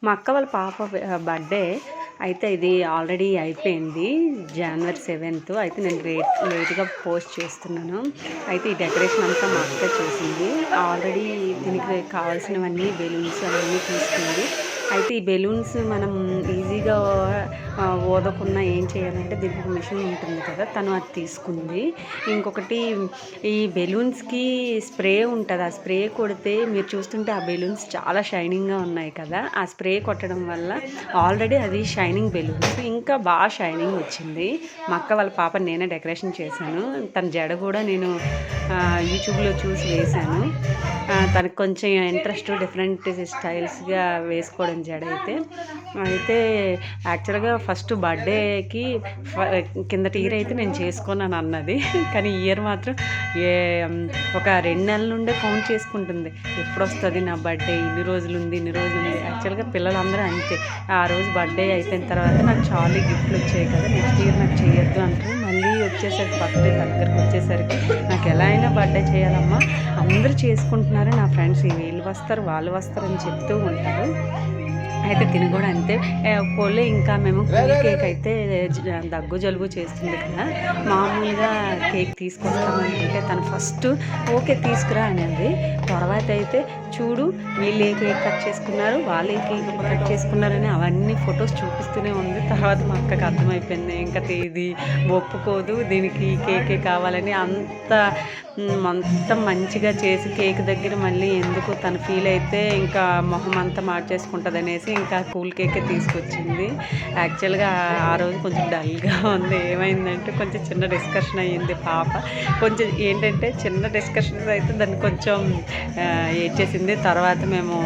మా అక్క వాళ్ళ పాప బర్త్డే అయితే ఇది ఆల్రెడీ అయిపోయింది. జనవరి 7th అయితే నేను లేట్గా పోస్ట్ చేస్తున్నాను. అయితే ఈ డెకరేషన్ అంతా మా అక్క చేసింది. ఆల్రెడీ దీనికి కావాల్సినవన్నీ బెలూన్స్ అవన్నీ తీసుకుంది. అయితే ఈ బెలూన్స్ మనం ఈజీగా ఊదకున్నా ఏం చేయాలంటే దీనికి మిషన్ ఉంటుంది కదా, తను అది తీసుకుంది. ఇంకొకటి ఈ బెలూన్స్కి స్ప్రే ఉంటుంది. ఆ స్ప్రే కొడితే మీరు చూస్తుంటే ఆ బెలూన్స్ చాలా షైనింగ్గా ఉన్నాయి కదా. ఆ స్ప్రే కొట్టడం వల్ల ఆల్రెడీ అది షైనింగ్ బెలూన్స్ ఇంకా బాగా షైనింగ్ వచ్చింది. మా అక్క వాళ్ళ పాప నేనే డెకరేషన్ చేశాను. తన జడ కూడా నేను యూట్యూబ్లో చూసి వేశాను. తనకు కొంచెం ఇంట్రెస్ట్ డిఫరెంట్ స్టైల్స్గా వేసుకోవడం జడ అయితే యాక్చువల్గా ఫస్ట్ బర్త్డేకి కిందటి ఇయర్ అయితే నేను చేసుకున్నాను అన్నది. కానీ ఇయర్ మాత్రం ఒక 2 నెలల నుండే కౌంట్ చేసుకుంటుంది. ఎప్పుడు వస్తుంది నా బర్త్డే, ఇన్ని రోజులు ఉంది. యాక్చువల్గా పిల్లలందరూ అంతే. ఆ రోజు బర్త్డే అయిపోయిన తర్వాత నాకు చాలా గిఫ్ట్లు వచ్చాయి కదా, నెక్స్ట్ ఇయర్ నాకు చేయొద్దు అంటారు. మళ్ళీ వచ్చేసరికి బర్త్డే దగ్గరకు వచ్చేసరికి నాకు ఎలా అయినా బర్త్డే చేయాలమ్మా, అందరూ చేసుకుంటున్నారు, నా ఫ్రెండ్స్ వీళ్ళు వస్తారు వాళ్ళు వస్తారు అని చెప్తూ ఉంటారు. అయితే తిని కూడా అంతే. పోలే ఇంకా మేము కేక్ అయితే దగ్గు జలుబు చేస్తుంది కదా, మామూలుగా కేక్ తీసుకొస్తామంటే తను ఫస్ట్ ఓకే తీసుకురా అనేది. తర్వాత అయితే చూడు వీళ్ళు ఏ కేక్ కట్ చేసుకున్నారు, వాళ్ళు ఏ కేక్ కట్ చేసుకున్నారని అవన్నీ ఫొటోస్ చూపిస్తూనే ఉంది. తర్వాత మా అక్కకి అర్థమైపోయింది ఇంకా ఇది ఒప్పుకోదు, దీనికి కేకే కావాలని. మొత్తం మంచిగా చేసి కేక్ దగ్గర మళ్ళీ ఎందుకు తను ఫీల్ అయితే ఇంకా మొహం అంతా మార్చేసుకుంటుంది అనేసి ఇంకా కూల్ కేకే తీసుకొచ్చింది. యాక్చువల్గా ఆ రోజు కొంచెం డల్గా ఉంది. ఏమైందంటే కొంచెం చిన్న డిస్కషన్ అయ్యింది. పాప కొంచెం ఏంటంటే చిన్న డిస్కషన్స్ అయితే దాన్ని కొంచెం ఏడ్చేసింది. తర్వాత మేము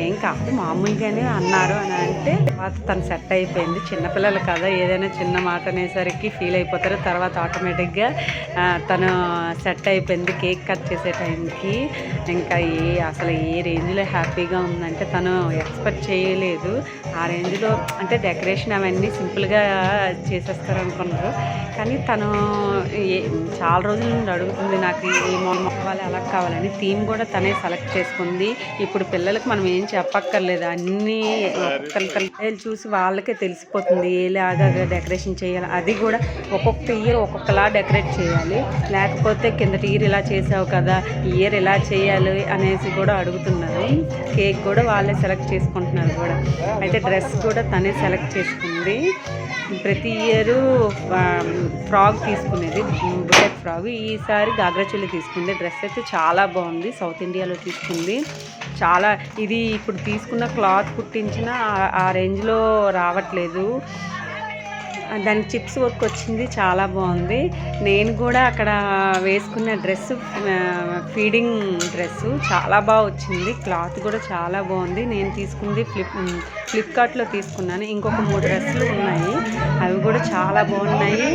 ఏం కాదు మామూలుగానే అన్నారు అని అంటే తర్వాత తను సెట్ అయిపోయింది. చిన్నపిల్లలు కదా, ఏదైనా చిన్న మాట అనేసరికి ఫీల్ అయిపోతారు. తర్వాత ఆటోమేటిక్గా తను సెట్ అయిపోయింది. కేక్ కట్ చేసే టైంకి ఇంకా అసలు ఏ రేంజ్లో హ్యాపీగా ఉందంటే తను ఎక్స్పెక్ట్ చేయలేదు. ఆ రేంజ్లో అంటే డెకరేషన్ అవన్నీ సింపుల్గా చేసేస్తారు అనుకున్నారు. కానీ తను చాలా రోజుల నుండి అడుగుతుంది నాకు ఈ కావాలి అలా కావాలని. థీమ్ కూడా తనే సెలెక్ట్ చేసుకుంది. ఇప్పుడు పిల్లలకు మనం ఏం చెప్పక్కర్లేదు, అన్నీ పిల్లలు చూసి వాళ్ళకే తెలిసిపోతుంది ఏలాగా డెకరేషన్ చేయాలి. అది కూడా ఒక్కొక్క ఇయర్ ఒక్కొక్కలా డెకరేట్ చేయాలి, లేకపోతే కిందటి ఇయర్ ఇలా చేసావు కదా ఈ ఇయర్ ఇలా చేయాలి అనేసి కూడా అడుగుతున్నారు. కేక్ కూడా వాళ్ళే సెలెక్ట్ చేసుకుంటున్నారు కూడా. అయితే డ్రెస్ కూడా తనే సెలెక్ట్ చేసుకుంది. ప్రతి ఇయరు ఫ్రాక్ తీసుకునేది, బుల్లెట్ ఫ్రాక్. ఈసారి గాగ్రా చోలీ తీసుకుంది. డ్రెస్ అయితే చాలా బాగుంది, సౌత్ ఇండియాలో తీసుకుంది. చాలా ఇది ఇప్పుడు తీసుకున్న క్లాత్ కుట్టించిన ఆ రేంజ్లో రావట్లేదు. దానికి చిప్స్ వర్క్ వచ్చింది, చాలా బాగుంది. నేను కూడా అక్కడ వేసుకున్న డ్రెస్సు ఫీడింగ్ డ్రెస్సు చాలా బాగా వచ్చింది. క్లాత్ కూడా చాలా బాగుంది. నేను తీసుకుంది ఫ్లిప్కార్ట్లో తీసుకున్నాను. ఇంకొక 3 డ్రెస్సులు ఉన్నాయి, అవి కూడా చాలా బాగున్నాయి.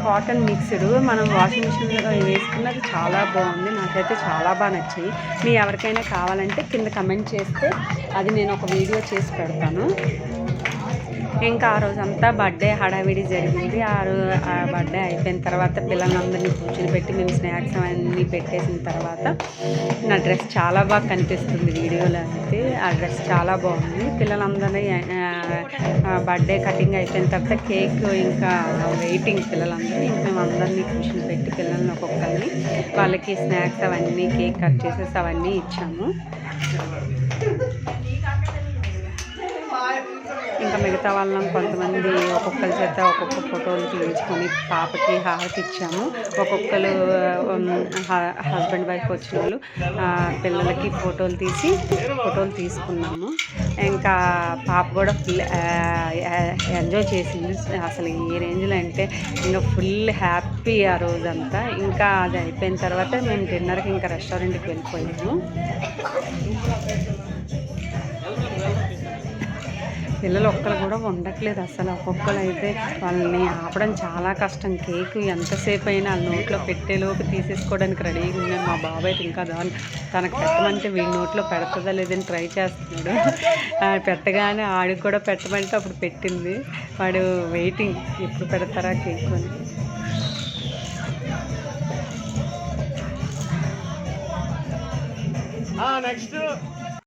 కాటన్ మిక్స్డ్ మనం వాషింగ్ మిషన్లో వేసుకున్నది చాలా బాగుంది. నాకైతే చాలా బాగా నచ్చాయి. మీ ఎవరికైనా కావాలంటే కింద కమెంట్ చేస్తే అది నేను ఒక వీడియో చేసి పెడతాను. ఇంకా ఆ రోజంతా బర్త్డే హడావిడి జరిగింది. ఆ బర్త్డే అయిపోయిన తర్వాత పిల్లలందరినీ కూర్చొని పెట్టి మేము స్నాక్స్ అవన్నీ పెట్టేసిన తర్వాత నా డ్రెస్ చాలా బాగా కనిపిస్తుంది వీడియోలో అయితే. ఆ డ్రెస్ చాలా బాగుంది. పిల్లలందరినీ బర్త్డే కటింగ్ అయిపోయిన తర్వాత కేక్ ఇంకా వెయిటింగ్ పిల్లలందరూ. ఇంక మేము అందరినీ కూర్చొని పెట్టి పిల్లల్ని ఒక్కొక్కరిని వాళ్ళకి స్నాక్స్ అవన్నీ కేక్ కట్ చేసేసి అవన్నీ ఇచ్చాము. ఇంకా మిగతా వాళ్ళం కొంతమంది ఒక్కొక్కరి చేత ఒక్కొక్క ఫోటోలు తీయించుకొని పాపకి హారతి ఇచ్చాము. ఒక్కొక్కరు హస్బెండ్ వైఫ్ వచ్చిన వాళ్ళు పిల్లలకి ఫోటోలు తీసుకున్నాము. ఇంకా పాప కూడా ఫుల్ ఎంజాయ్ చేసింది. అసలు ఏ రేంజ్లో అంటే ఇంకా ఫుల్ హ్యాపీ ఆ రోజంతా. ఇంకా అది అయిపోయిన తర్వాత మేము డిన్నర్కి ఇంకా రెస్టారెంట్కి వెళ్ళిపోయాము. పిల్లలు ఒక్కరు కూడా ఉండట్లేదు అసలు. ఒక్కొక్కరు అయితే వాళ్ళని ఆపడం చాలా కష్టం. కేక్ ఎంతసేపు అయినా వాళ్ళ నోట్లో పెట్టేలోపు తీసేసుకోవడానికి రెడీగా ఉన్నాను. మా బాబాయ్ ఇంకా తనకు పెట్టమంటే వీడి నోట్లో పెడుతుందా లేదని ట్రై చేస్తున్నాడు. పెట్టగానే ఆడికి కూడా పెట్టమంటే అప్పుడు పెట్టింది. వాడు వెయిటింగ్ ఎప్పుడు పెడతారా కేక్ అని. నెక్స్ట్